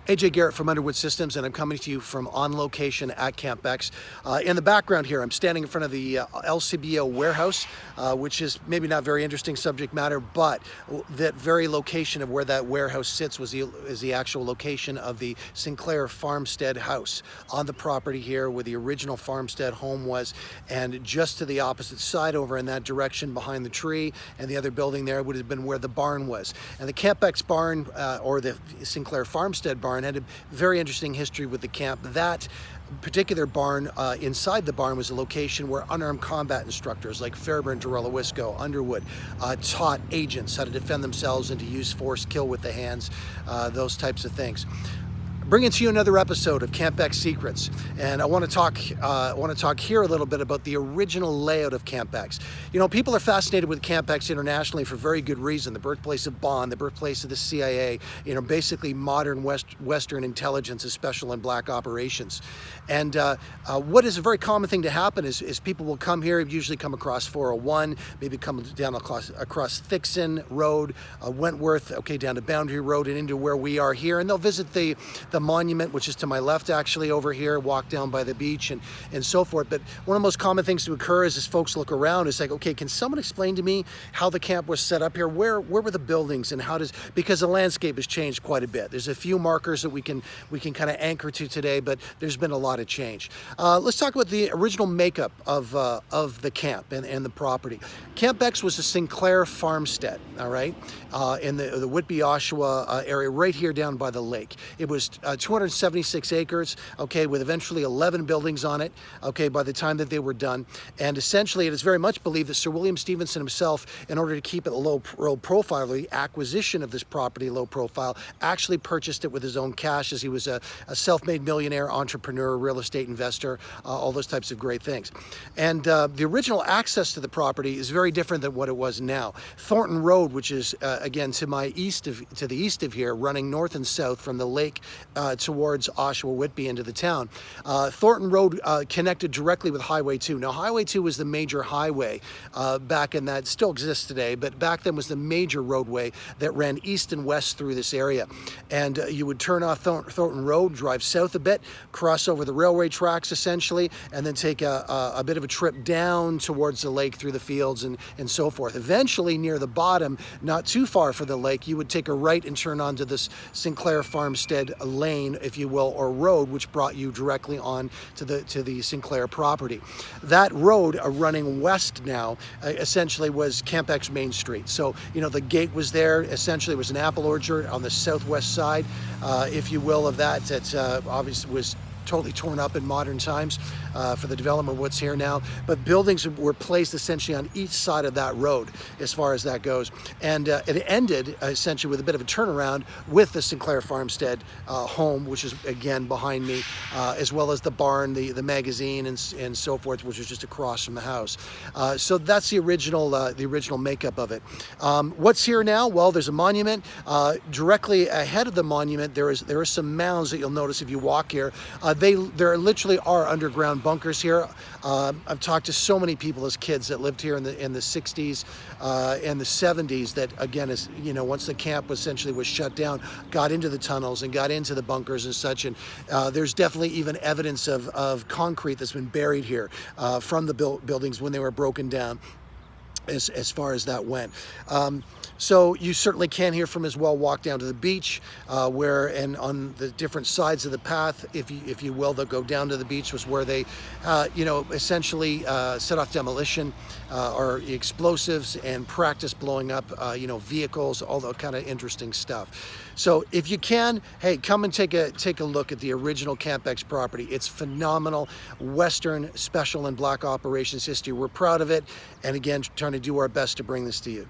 AJ Garrett from Underwood Systems, and I'm coming to you from on location at Camp X. In the background here, I'm standing in front of the LCBO warehouse, which is maybe not very interesting subject matter, but that very location of where that warehouse sits is the actual location of the Sinclair farmstead house on the property here where the original farmstead home was, and just to the opposite side over in that direction behind the tree and the other building there would have been where the barn was. And the Camp X barn, or the Sinclair farmstead barn, had a very interesting history with the camp. That particular barn, inside the barn was a location where unarmed combat instructors like Fairburn, Dorello-Wisco, Underwood taught agents how to defend themselves and to use force, kill with the hands, those types of things. Bringing to you another episode of Camp X Secrets, and I want to talk here a little bit about the original layout of Camp X. You know, people are fascinated with Camp X internationally for very good reason. The birthplace of Bond, the birthplace of the CIA. You know, basically modern Western intelligence, is special and black operations. And what is a very common thing to happen is people will come here, usually come across 401, maybe come down across Thixon Road, Wentworth, okay, down to Boundary Road and into where we are here, and they'll visit the monument, which is to my left actually over here, walk down by the beach and so forth. But one of the most common things to occur is as folks look around, it's like, okay, can someone explain to me how the camp was set up here? Where were the buildings, and because the landscape has changed quite a bit. There's a few markers that we can kind of anchor to today, but there's been a lot of change. Let's talk about the original makeup of the camp and the property. Camp X was a Sinclair farmstead, all right, in the Whitby, Oshawa area, right here down by the lake. It was 276 acres, okay, with eventually 11 buildings on it, okay, by the time that they were done. And essentially, it is very much believed that Sir William Stevenson himself, in order to keep it low profile, the acquisition of this property low profile, actually purchased it with his own cash, as he was a self-made millionaire, entrepreneur, real estate investor, all those types of great things. And the original access to the property is very different than what it was now. Thornton Road, which is again to the east of here, running north and south from the lake towards Oshawa, Whitby, into the town. Thornton Road connected directly with Highway 2. Now, Highway 2 was the major highway back in that, still exists today, but back then was the major roadway that ran east and west through this area. And you would turn off Thornton Road, drive south a bit, cross over the railway tracks essentially, and then take a bit of a trip down towards the lake through the fields and so forth. Eventually, near the bottom, not too far from the lake, you would take a right and turn onto this Sinclair farmstead lane, if you will, or road, which brought you directly on to the Sinclair property. That road, running west now, essentially was Camp X Main Street. So, you know, the gate was there. Essentially, it was an apple orchard on the southwest side, if you will, of that. That obviously was totally torn up in modern times for the development of what's here now. But buildings were placed essentially on each side of that road as far as that goes. And it ended essentially with a bit of a turnaround with the Sinclair farmstead home, which is again behind me, as well as the barn, the magazine and so forth, which was just across from the house. So that's the original makeup of it. What's here now? Well, there's a monument. Directly ahead of the monument, there are some mounds that you'll notice if you walk here. There literally are underground bunkers here. I've talked to so many people as kids that lived here in the 60s and the 70s that, again, is, you know, once the camp essentially was shut down, got into the tunnels and got into the bunkers and such. And there's definitely even evidence of concrete that's been buried here from the buildings when they were broken down, as far as that went. So you certainly can here from as well walk down to the beach, and on the different sides of the path, if you will, they'll go down to the beach, was where they, you know, essentially set off demolition or explosives and practice blowing up, you know, vehicles, all that kind of interesting stuff. So if you can, hey, come and take a look at the original Camp X property. It's phenomenal Western special and black operations history. We're proud of it, and again, trying to do our best to bring this to you.